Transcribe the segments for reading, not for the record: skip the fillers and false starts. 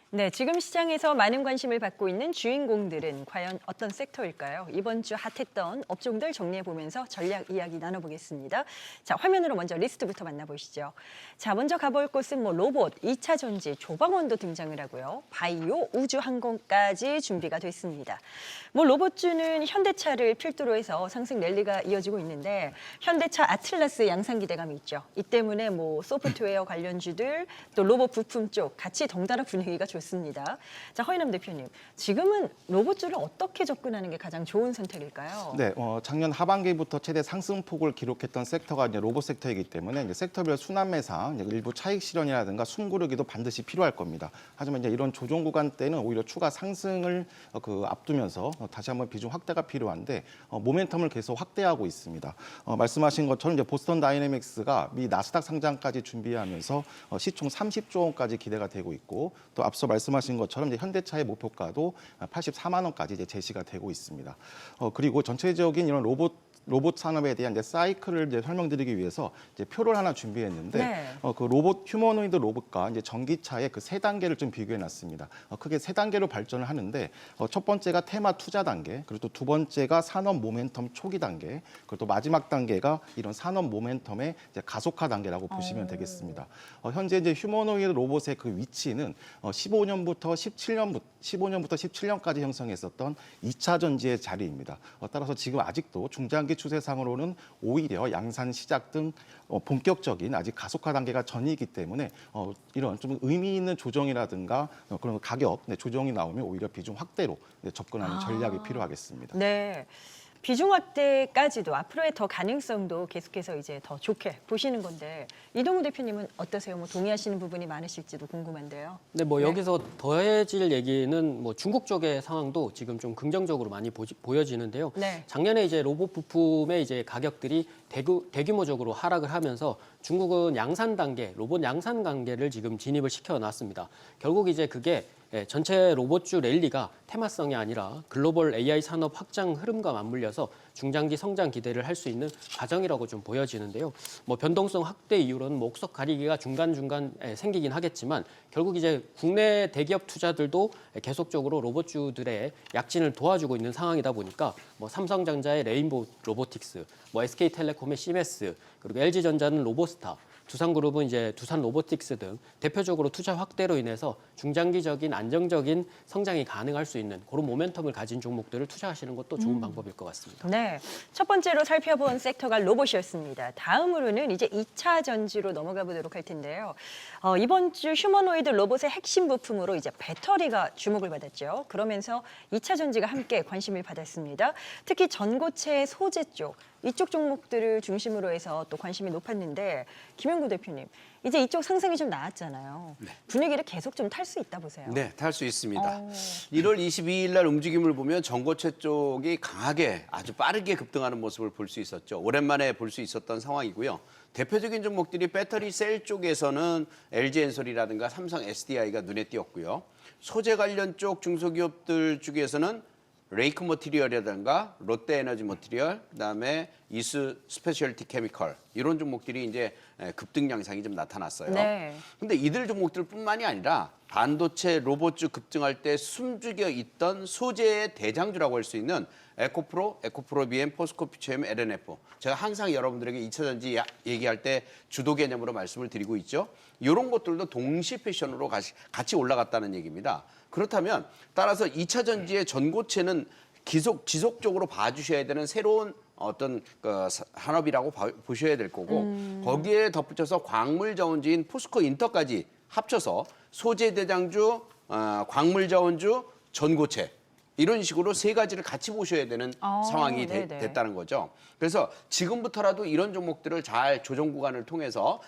네, 지금 시장에서 많은 관심을 받고 있는 주인공들은 과연 어떤 섹터일까요? 이번 주 핫했던 업종들 정리해보면서 전략 이야기 나눠보겠습니다. 자, 화면으로 먼저 리스트부터 만나보시죠. 자, 먼저 가볼 곳은 로봇, 2차 전지, 조방원도 등장을 하고요. 바이오, 우주항공까지 준비가 됐습니다. 로봇주는 현대차를 필두로 해서 상승 랠리가 이어지고 있는데 현대차 아틀라스 양상 기대감이 있죠. 이 때문에 소프트웨어 관련주들 또 로봇 부품 쪽 같이 덩달아 분위기가 좋습니다. 자, 허인남 대표님, 지금은 로봇주를 어떻게 접근하는 게 가장 좋은 선택일까요? 네, 작년 하반기부터 최대 상승폭을 기록했던 섹터가 이제 로봇 섹터이기 때문에 이제 섹터별 순환매상, 일부 차익 실현이라든가 숨고르기도 반드시 필요할 겁니다. 하지만 이제 이런 조정 구간 때는 오히려 추가 상승을 앞두면서 다시 한번 비중 확대가 필요한데 모멘텀을 계속 확대하고 있습니다. 말씀하신 것처럼 이제 보스턴 다이내믹스가 미 나스닥 상장까지 준비하면서 시총 30조 원까지 기대가 되고 있고 또 앞서 말씀하신 것처럼 이제 현대차의 목표가도 84만 원까지 이제 제시가 되고 있습니다. 그리고 전체적인 이런 로봇 산업에 대한 이제 사이클을 이제 설명드리기 위해서 이제 표를 하나 준비했는데 네. 그 휴머노이드 로봇과 이제 전기차의 그 세 단계를 좀 비교해놨습니다. 크게 세 단계로 발전을 하는데 첫 번째가 테마 투자 단계, 그리고 또 두 번째가 산업 모멘텀 초기 단계, 그리고 또 마지막 단계가 이런 산업 모멘텀의 이제 가속화 단계라고 보시면 되겠습니다. 현재 이제 휴머노이드 로봇의 그 위치는 15년부터 17년까지 형성했었던 2차 전지의 자리입니다. 따라서 지금 아직도 중장기 추세상으로는 오히려 양산 시작 등 본격적인 아직 가속화 단계가 전이기 때문에 이런 좀 의미 있는 조정이라든가 그런 가격 조정이 나오면 오히려 비중 확대로 접근하는 전략이 필요하겠습니다. 네. 비중 확대까지도 앞으로의 더 가능성도 계속해서 이제 더 좋게 보시는 건데 이동우 대표님은 어떠세요? 동의하시는 부분이 많으실지도 궁금한데요. 네, 여기서 더해질 얘기는 중국 쪽의 상황도 지금 좀 긍정적으로 많이 보여지는데요. 네. 작년에 이제 로봇 부품의 이제 가격들이 대규모적으로 하락을 하면서 중국은 양산 단계, 로봇 양산 단계를 지금 진입을 시켜놨습니다. 결국 이제 그게 전체 로봇주 랠리가 테마성이 아니라 글로벌 AI 산업 확장 흐름과 맞물려서 중장기 성장 기대를 할 수 있는 과정이라고 좀 보여지는데요. 변동성 확대 이후로는 옥석 가리기가 중간중간 생기긴 하겠지만 결국 이제 국내 대기업 투자들도 계속적으로 로봇주들의 약진을 도와주고 있는 상황이다 보니까 삼성전자의 레인보우 로보틱스, SK텔레콤의 시메스, 그리고 LG전자는 로보스타, 두산그룹은 이제 두산 로보틱스 등 대표적으로 투자 확대로 인해서 중장기적인 안정적인 성장이 가능할 수 있는 그런 모멘텀을 가진 종목들을 투자하시는 것도 좋은 방법일 것 같습니다. 네, 첫 번째로 살펴본 섹터가 로봇이었습니다. 다음으로는 이제 2차 전지로 넘어가 보도록 할 텐데요. 이번 주 휴머노이드 로봇의 핵심 부품으로 이제 배터리가 주목을 받았죠. 그러면서 2차 전지가 함께 관심을 받았습니다. 특히 전고체 소재 쪽, 이쪽 종목들을 중심으로 해서 또 관심이 높았는데 김영구 대표님, 이제 이쪽 상승이 좀 나왔잖아요. 네. 분위기를 계속 좀 탈 수 있다 보세요. 네, 탈 수 있습니다. 1월 22일 날 움직임을 보면 전고체 쪽이 강하게 아주 빠르게 급등하는 모습을 볼 수 있었죠. 오랜만에 볼 수 있었던 상황이고요. 대표적인 종목들이 배터리 셀 쪽에서는 LG엔솔이라든가 삼성 SDI가 눈에 띄었고요. 소재 관련 쪽 중소기업들 중에서는 레이크 머티리얼이라든가 롯데에너지 머티리얼, 그다음에 이수 스페셜티 케미컬 이런 종목들이 이제 급등 양상이 좀 나타났어요. 네. 근데 이들 종목들뿐만이 아니라 반도체 로봇주 급등할 때 숨죽여 있던 소재의 대장주라고 할 수 있는 에코프로, 에코프로비엠, 포스코피처엠, LNF. 제가 항상 여러분들에게 2차 전지 얘기할 때 주도 개념으로 말씀을 드리고 있죠. 이런 것들도 동시 패션으로 같이 올라갔다는 얘기입니다. 그렇다면 따라서 2차 전지의 전고체는 지속적으로 봐주셔야 되는 새로운 어떤 산업이라고 보셔야 될 거고 거기에 덧붙여서 광물 자원주인 포스코 인터까지 합쳐서 소재 대장주, 광물 자원주, 전고체 이런 식으로 세 가지를 같이 보셔야 되는 상황이 됐다는 거죠. 그래서 지금부터라도 이런 종목들을 잘 조정 구간을 통해서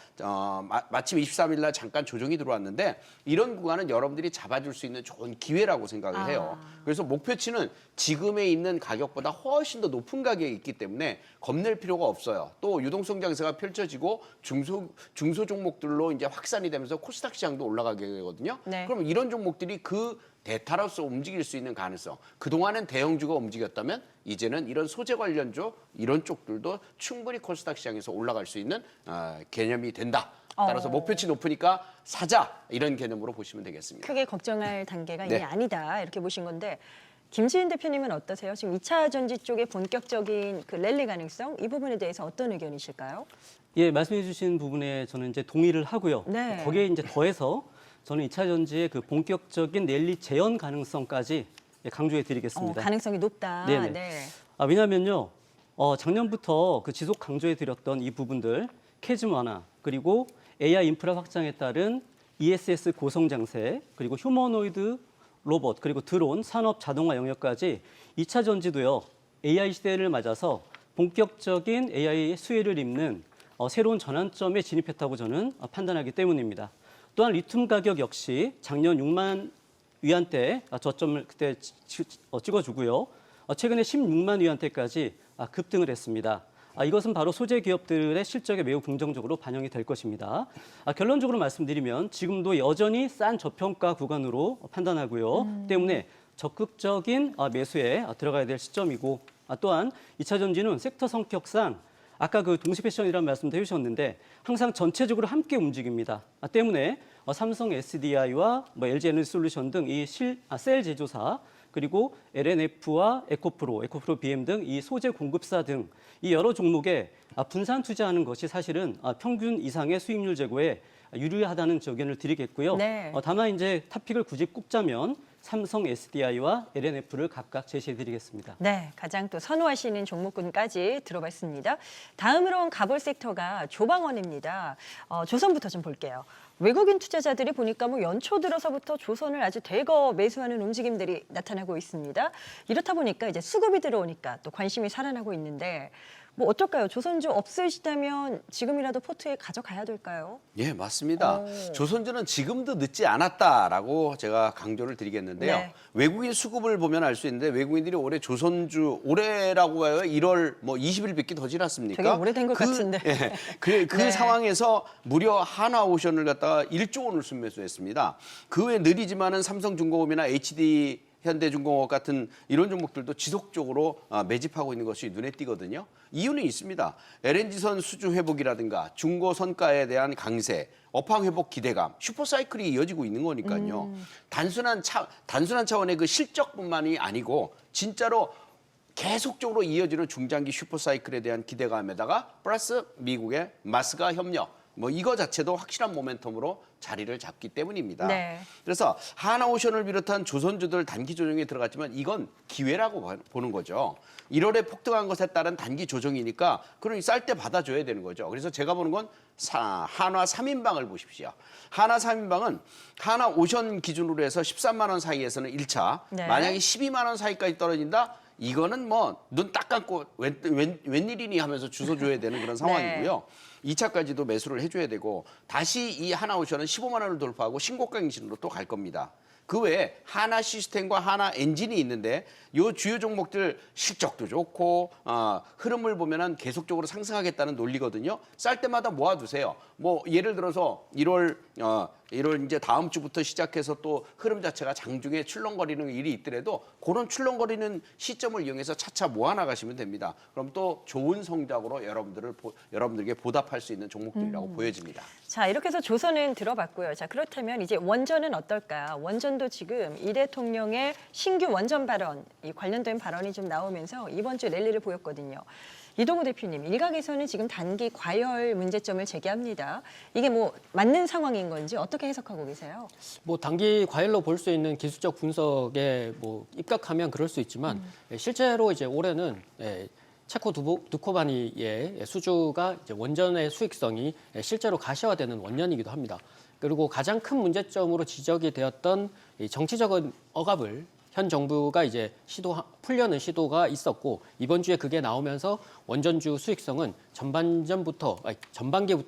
마침 23일 날 잠깐 조정이 들어왔는데 이런 구간은 여러분들이 잡아줄 수 있는 좋은 기회라고 생각을 해요. 그래서 목표치는 지금에 있는 가격보다 훨씬 더 높은 가격이 있기 때문에 겁낼 필요가 없어요. 또 유동성 장세가 펼쳐지고 중소 종목들로 이제 확산이 되면서 코스닥 시장도 올라가게 되거든요. 네. 그럼 이런 종목들이 그 대타로서 움직일 수 있는 가능성. 그동안은 대형주가 움직였다면 이제는 이런 소재 관련주 이런 쪽들도 충분히 코스닥 시장에서 올라갈 수 있는 개념이 된다. 따라서 목표치 높으니까 사자 이런 개념으로 보시면 되겠습니다. 크게 걱정할 단계가 네. 이미 아니다 이렇게 보신 건데 김지인 대표님은 어떠세요? 지금 2차 전지 쪽의 본격적인 그 랠리 가능성 이 부분에 대해서 어떤 의견이실까요? 예, 말씀해 주신 부분에 저는 이제 동의를 하고요. 네. 거기에 이제 더해서 저는 2차 전지의 그 본격적인 랠리 재현 가능성까지 강조해 드리겠습니다. 가능성이 높다. 네네. 네. 왜냐하면요, 작년부터 그 지속 강조해 드렸던 이 부분들, 캐즘 완화, 그리고 AI 인프라 확장에 따른 ESS 고성 장세, 그리고 휴머노이드 로봇, 그리고 드론, 산업 자동화 영역까지 2차 전지도요, AI 시대를 맞아서 본격적인 AI 수혜를 입는 새로운 전환점에 진입했다고 저는 판단하기 때문입니다. 또한 리튬 가격 역시 작년 6만 위안대 저점을 그때 찍어주고요. 최근에 16만 위안대까지 급등을 했습니다. 이것은 바로 소재 기업들의 실적에 매우 긍정적으로 반영이 될 것입니다. 결론적으로 말씀드리면 지금도 여전히 싼 저평가 구간으로 판단하고요. 때문에 적극적인 매수에 들어가야 될 시점이고 또한 2차 전지는 섹터 성격상 아까 그 동시 패션이라는 말씀도 해주셨는데 항상 전체적으로 함께 움직입니다. 때문에 삼성 SDI와 LG 에너지솔루션 등 이 셀 제조사 그리고 LNF와 에코프로 BM 등 이 소재 공급사 등 이 여러 종목에 분산 투자하는 것이 사실은 평균 이상의 수익률 제고에 유리하다는 의견을 드리겠고요. 네. 다만 이제 탑픽을 굳이 꼽자면 삼성 SDI와 LNF를 각각 제시해드리겠습니다. 네, 가장 또 선호하시는 종목군까지 들어봤습니다. 다음으로는 가볼 섹터가 조방원입니다. 조선부터 좀 볼게요. 외국인 투자자들이 보니까 뭐 연초 들어서부터 조선을 아주 대거 매수하는 움직임들이 나타나고 있습니다. 이렇다 보니까 이제 수급이 들어오니까 또 관심이 살아나고 있는데 뭐 어떨까요? 조선주 없으시다면 지금이라도 포트에 가져가야 될까요? 예, 맞습니다. 조선주는 지금도 늦지 않았다라고 제가 강조를 드리겠는데요. 네. 외국인 수급을 보면 알 수 있는데 외국인들이 올해 조선주 올해라고 해요. 1월 뭐 20일밖에 더 지났습니까? 되게 오래된 것 같은데. 예, 그 네. 상황에서 무려 하나오션을 갖다가 1조 원을 순매수했습니다. 그 외 느리지만은 삼성중공업이나 HD 현대중공업 같은 이런 종목들도 지속적으로 매집하고 있는 것이 눈에 띄거든요. 이유는 있습니다. LNG선 수주 회복이라든가 중고 선가에 대한 강세, 업황 회복 기대감, 슈퍼사이클이 이어지고 있는 거니까요. 단순한 차원의 그 실적뿐만이 아니고 진짜로 계속적으로 이어지는 중장기 슈퍼사이클에 대한 기대감에다가 플러스 미국의 마스가 협력, 뭐 이거 자체도 확실한 모멘텀으로 자리를 잡기 때문입니다. 네. 그래서 하나오션을 비롯한 조선주들 단기 조정에 들어갔지만 이건 기회라고 보는 거죠. 1월에 폭등한 것에 따른 단기 조정이니까 그러니 쌀 때 받아줘야 되는 거죠. 그래서 제가 보는 건 한화 3인방을 보십시오. 한화 3인방은 하나오션 기준으로 해서 13만 원 사이에서는 1차, 네. 만약에 12만 원 사이까지 떨어진다? 이거는 뭐 눈 딱 감고 웬일이니 하면서 주워줘야 되는 그런 상황이고요. 2차까지도 매수를 해줘야 되고 다시 이 하나오션은 15만 원을 돌파하고 신고가 갱신으로 또 갈 겁니다. 그 외에 하나 시스템과 하나 엔진이 있는데 요 주요 종목들 실적도 좋고 흐름을 보면은 계속적으로 상승하겠다는 논리거든요. 쌀 때마다 모아두세요. 뭐 예를 들어서 1월 이제 다음 주부터 시작해서 또 흐름 자체가 장중에 출렁거리는 일이 있더라도 그런 출렁거리는 시점을 이용해서 차차 모아나가시면 됩니다. 그럼 또 좋은 성적으로 여러분들에게 보답할 수 있는 종목들이라고 보여집니다. 자, 이렇게 해서 조선은 들어봤고요. 자, 그렇다면 이제 원전은 어떨까? 원전도 지금 이 대통령의 신규 원전 발언, 이 관련된 발언이 좀 나오면서 이번 주 랠리를 보였거든요. 이동우 대표님, 일각에서는 지금 단기 과열 문제점을 제기합니다. 이게 뭐 맞는 상황인 건지 어떻게 해석하고 계세요? 뭐 단기 과열로 볼 수 있는 기술적 분석에 뭐 입각하면 그럴 수 있지만 실제로 이제 올해는 체코 두코바니의 수주가 이제 원전의 수익성이 실제로 가시화되는 원년이기도 합니다. 그리고 가장 큰 문제점으로 지적이 되었던 이 정치적인 억압을 현 정부가 이제 풀려는 시도가 있었고 이번 주에 그게 나오면서 원전주 수익성은 전반기부터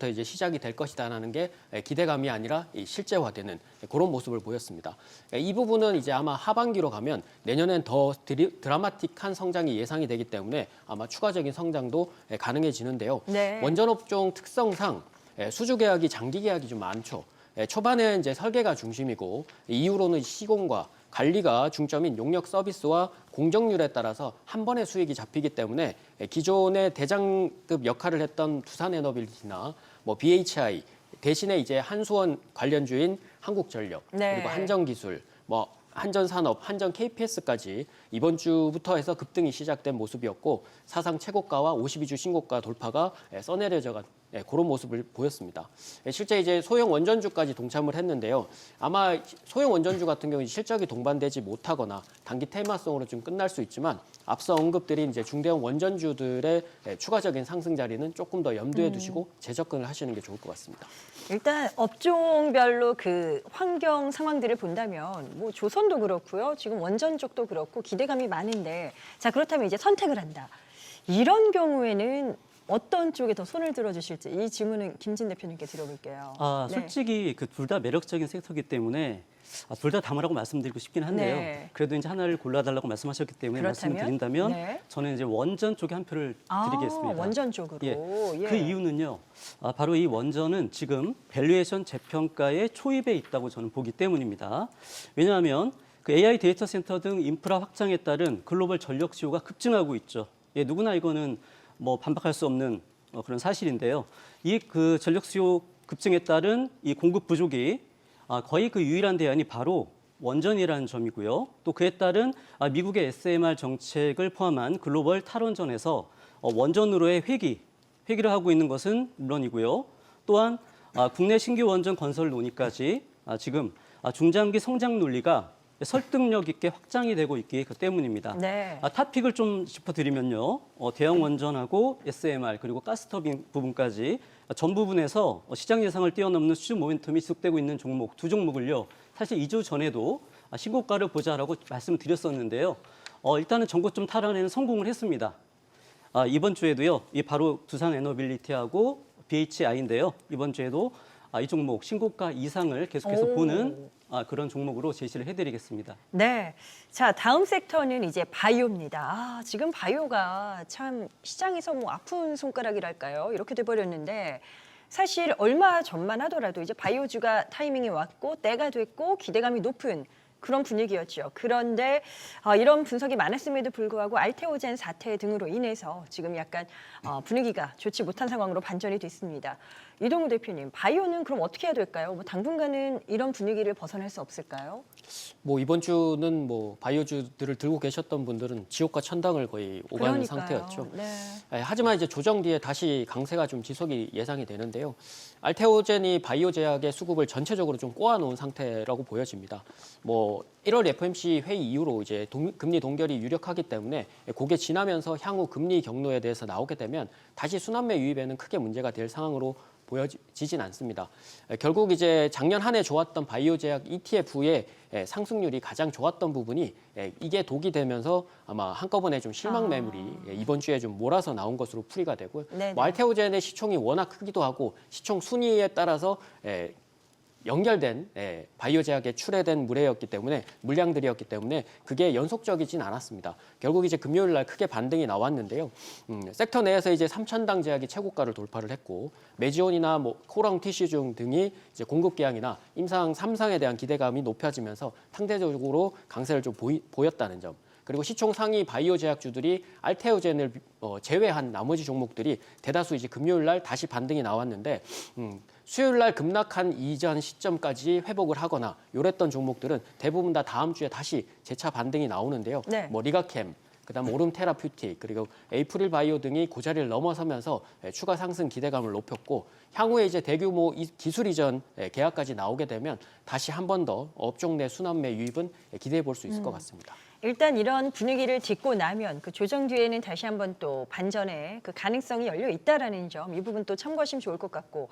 이제 시작이 될 것이다라는 게 기대감이 아니라 실제화되는 그런 모습을 보였습니다. 이 부분은 이제 아마 하반기로 가면 내년엔 더 드라마틱한 성장이 예상이 되기 때문에 아마 추가적인 성장도 가능해지는데요. 네. 원전업종 특성상 수주 계약이 장기 계약이 좀 많죠. 초반에 이제 설계가 중심이고 이후로는 시공과 관리가 중점인 용역 서비스와 공정률에 따라서 한 번에 수익이 잡히기 때문에 기존의 대장급 역할을 했던 두산에너빌리티나 뭐 BHI 대신에 이제 한수원 관련주인 한국전력 네. 그리고 한전기술 뭐 한전산업, 한전 KPS까지 이번 주부터 해서 급등이 시작된 모습이었고 사상 최고가와 52주 신고가 돌파가 써내려져간 그런 모습을 보였습니다. 실제 이제 소형 원전주까지 동참을 했는데요. 아마 소형 원전주 같은 경우 실적이 동반되지 못하거나 단기 테마성으로 좀 끝날 수 있지만 앞서 언급드린 이제 중대형 원전주들의 추가적인 상승 자리는 조금 더 염두에 두시고 재접근을 하시는 게 좋을 것 같습니다. 일단 업종별로 그 환경 상황들을 본다면 뭐 조선도 그렇고요. 지금 원전 쪽도 그렇고 기대감이 많은데 자 그렇다면 이제 선택을 한다. 이런 경우에는 어떤 쪽에 더 손을 들어주실지 이 질문은 김진 대표님께 드려볼게요. 네. 솔직히 그 둘 다 매력적인 섹터이기 때문에 둘 다 담으라고 말씀드리고 싶긴 한데요. 네. 그래도 이제 하나를 골라달라고 말씀하셨기 때문에 말씀을 그렇다면? 드린다면 네. 저는 이제 원전 쪽에 한 표를 드리겠습니다. 원전 쪽으로. 예. 그 이유는요. 바로 이 원전은 지금 밸류에이션 재평가의 초입에 있다고 저는 보기 때문입니다. 왜냐하면 그 AI 데이터 센터 등 인프라 확장에 따른 글로벌 전력 수요가 급증하고 있죠. 누구나 이거는 뭐 반박할 수 없는 그런 사실인데요. 이 그 전력 수요 급증에 따른 이 공급 부족이 거의 그 유일한 대안이 바로 원전이라는 점이고요. 또 그에 따른 미국의 SMR 정책을 포함한 글로벌 탈원전에서 원전으로의 회귀를 하고 있는 것은 물론이고요. 또한 국내 신규 원전 건설 논의까지 지금 중장기 성장 논리가 설득력 있게 확장이 되고 있기 때문입니다. 네. 탑픽을 좀 짚어드리면요. 대형 원전하고 SMR 그리고 가스터빈 부분까지 전 부분에서 시장 예상을 뛰어넘는 수준 모멘텀이 지속되고 있는 종목 두 종목을요. 사실 2주 전에도 신고가를 보자라고 말씀드렸었는데요. 일단은 전고점 탈환에는 성공을 했습니다. 이번 주에도요. 이 바로 두산에너빌리티하고 BHI인데요. 이번 주에도 이 종목 신고가 이상을 계속해서 보는 그런 종목으로 제시를 해드리겠습니다. 네. 자, 다음 섹터는 이제 바이오입니다. 지금 바이오가 참 시장에서 뭐 아픈 손가락이랄까요? 이렇게 돼버렸는데 사실 얼마 전만 하더라도 이제 바이오주가 타이밍이 왔고 때가 됐고 기대감이 높은 그런 분위기였죠. 그런데 이런 분석이 많았음에도 불구하고 알테오젠 사태 등으로 인해서 지금 약간 분위기가 좋지 못한 상황으로 반전이 됐습니다. 이동우 대표님, 바이오는 그럼 어떻게 해야 될까요? 뭐 당분간은 이런 분위기를 벗어날 수 없을까요? 뭐 이번 주는 뭐 바이오주들을 들고 계셨던 분들은 지옥과 천당을 거의 오가는 상태였죠. 네. 하지만 이제 조정 뒤에 다시 강세가 좀 지속이 예상이 되는데요. 알테오젠이 바이오 제약의 수급을 전체적으로 좀 꼬아놓은 상태라고 보여집니다. 뭐 1월 FOMC 회의 이후로 이제 금리 동결이 유력하기 때문에 그게 지나면서 향후 금리 경로에 대해서 나오게 되면 다시 순환매 유입에는 크게 문제가 될 상황으로 보여지진 않습니다. 결국 이제 작년 한 해 좋았던 바이오 제약 ETF의 상승률이 가장 좋았던 부분이 이게 독이 되면서 아마 한꺼번에 좀 실망 매물이 이번 주에 좀 몰아서 나온 것으로 풀이가 되고 뭐 알테오젠의 시총이 워낙 크기도 하고 시총 순위에 따라서 연결된 바이오 제약에 출해된 물량들이었기 때문에 그게 연속적이진 않았습니다. 결국 이제 금요일 날 크게 반등이 나왔는데요. 섹터 내에서 이제 3,000당 제약이 최고가를 돌파를 했고 메지온이나 뭐 코랑 티슈중 등이 이제 공급 개항이나 임상 3상에 대한 기대감이 높아지면서 상대적으로 강세를 좀 보였다는 점. 그리고 시총 상위 바이오 제약주들이 알테오젠을 제외한 나머지 종목들이 대다수 이제 금요일 날 다시 반등이 나왔는데 수요일 날 급락한 이전 시점까지 회복을 하거나 요랬던 종목들은 대부분 다 다음 주에 다시 재차 반등이 나오는데요. 네. 뭐 리가캠, 그다음 오름 테라퓨틱 그리고 에이프릴 바이오 등이 그 자리를 넘어서면서 추가 상승 기대감을 높였고 향후에 이제 대규모 기술 이전 계약까지 나오게 되면 다시 한 번 더 업종 내 순환매 유입은 기대해 볼 수 있을 것 같습니다. 일단 이런 분위기를 딛고 나면 그 조정 뒤에는 다시 한번 또 반전의 그 가능성이 열려 있다라는 점, 이 부분 또 참고하시면 좋을 것 같고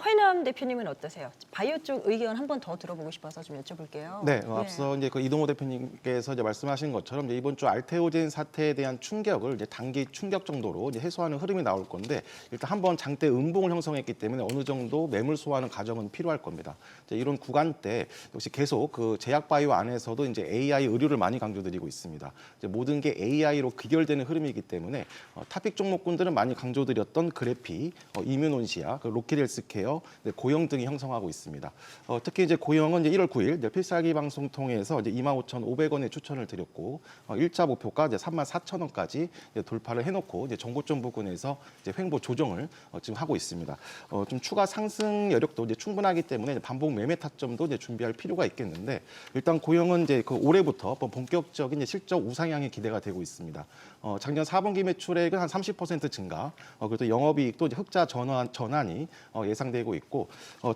회남 대표님은 어떠세요? 바이오 쪽 의견 한 번 더 들어보고 싶어서 좀 여쭤볼게요. 네, 앞서 이제 그 이동호 대표님께서 이제 말씀하신 것처럼 이제 이번 주 알테오젠 사태에 대한 충격을 이제 단기 충격 정도로 이제 해소하는 흐름이 나올 건데 일단 한번 장대 음봉을 형성했기 때문에 어느 정도 매물 소화하는 과정은 필요할 겁니다. 이제 이런 구간대 역시 계속 그 제약 바이오 안에서도 이제 AI 의료를 많이 강조드리고 있습니다. 이제 모든 게 AI로 귀결되는 흐름이기 때문에 탑픽 종목군들은 많이 강조드렸던 그래피, 이뮤논시아, 그 로키델스케 헬스케어, 고영 등이 형성하고 있습니다. 특히 이제 고영은 이제 1월 9일 필살기 방송 통해서 이제 25,500원의 추천을 드렸고 1차 목표가 이제 34,000원까지 돌파를 해놓고 이제 정고점 부근에서 이제 횡보 조정을 지금 하고 있습니다. 좀 추가 상승 여력도 이제 충분하기 때문에 이제 반복 매매 타점도 이제 준비할 필요가 있겠는데 일단 고영은 이제 그 올해부터 본격적인 이제 실적 우상향이 기대가 되고 있습니다. 작년 4분기 매출액은 한 30% 증가, 그리고 영업이익도 이제 흑자 전환이 예상되고 있고,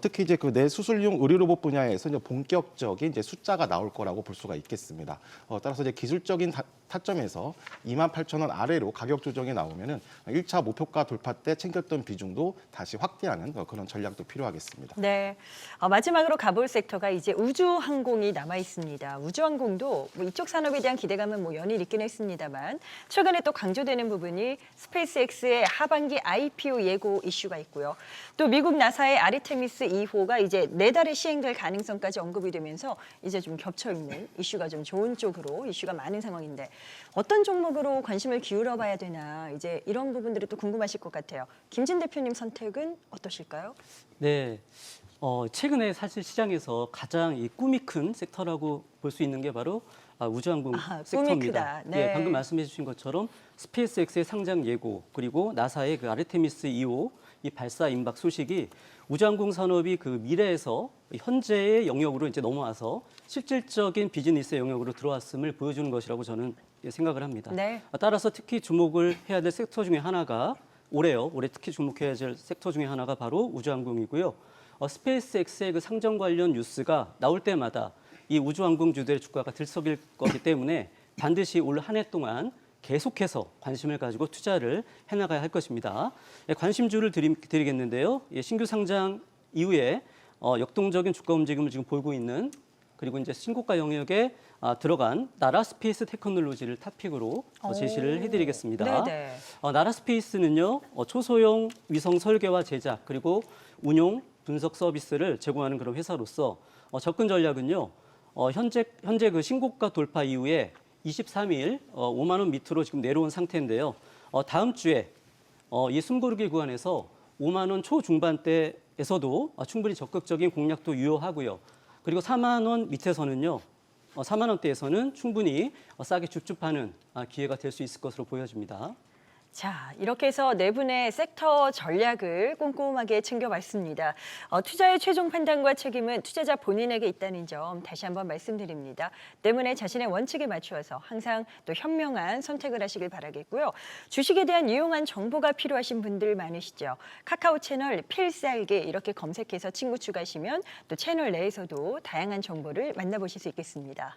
특히 이제 그 내수술용 의료 로봇 분야에서 이제 본격적인 이제 숫자가 나올 거라고 볼 수가 있겠습니다. 따라서 이제 기술적인 타점에서 28,000원 아래로 가격 조정이 나오면은 1차 목표가 돌파 때 챙겼던 비중도 다시 확대하는 그런 전략도 필요하겠습니다. 네, 마지막으로 가볼 섹터가 이제 우주항공이 남아 있습니다. 우주항공도 뭐 이쪽 산업에 대한 기대감은 뭐 연일 있긴 했습니다만 최근에 또 강조되는 부분이 스페이스X의 하반기 IPO 예고 이슈가 있고요. 또 미국 나사의 아르테미스 2호가 이제 내달에 시행될 가능성까지 언급이 되면서 이제 좀 겹쳐 있는 이슈가 좀 좋은 쪽으로 이슈가 많은 상황인데 어떤 종목으로 관심을 기울여 봐야 되나 이제 이런 부분들이 또 궁금하실 것 같아요. 김진 대표님 선택은 어떠실까요? 네. 최근에 사실 시장에서 가장 이 꿈이 큰 섹터라고 볼 수 있는 게 바로 우주항공 꿈이 섹터입니다. 크다. 네. 방금 말씀해 주신 것처럼 스페이스X의 상장 예고 그리고 나사의 그 아르테미스 2호 이 발사 임박 소식이 우주항공 산업이 그 미래에서 현재의 영역으로 이제 넘어와서 실질적인 비즈니스의 영역으로 들어왔음을 보여주는 것이라고 저는 생각을 합니다. 네. 따라서 특히 주목을 해야 될 섹터 중에 하나가 올해요. 올해 특히 주목해야 될 섹터 중에 하나가 바로 우주항공이고요. 스페이스X의 그 상장 관련 뉴스가 나올 때마다 이 우주항공주들의 주가가 들썩일 거기 때문에 반드시 올 한 해 동안 계속해서 관심을 가지고 투자를 해나가야 할 것입니다. 관심주를 드리겠는데요. 신규 상장 이후에 역동적인 주가 움직임을 지금 보이고 있는 그리고 이제 신고가 영역에 들어간 나라 스페이스 테크놀로지를 탑픽으로 제시를 해드리겠습니다. 네네. 나라 스페이스는요 초소형 위성 설계와 제작 그리고 운용 분석 서비스를 제공하는 그런 회사로서 접근 전략은요 현재 그 신고가 돌파 이후에 23일 5만 원 밑으로 지금 내려온 상태인데요. 다음 주에 이 숨고르기 구간에서 5만 원 초중반대에서도 충분히 적극적인 공략도 유효하고요. 그리고 4만 원 밑에서는요. 4만 원대에서는 충분히 싸게 줍줍하는 기회가 될 수 있을 것으로 보여집니다. 자, 이렇게 해서 네 분의 섹터 전략을 꼼꼼하게 챙겨봤습니다. 투자의 최종 판단과 책임은 투자자 본인에게 있다는 점 다시 한번 말씀드립니다. 때문에 자신의 원칙에 맞추어서 항상 또 현명한 선택을 하시길 바라겠고요. 주식에 대한 유용한 정보가 필요하신 분들 많으시죠. 카카오 채널 필살기 이렇게 검색해서 친구 추가하시면 또 채널 내에서도 다양한 정보를 만나보실 수 있겠습니다.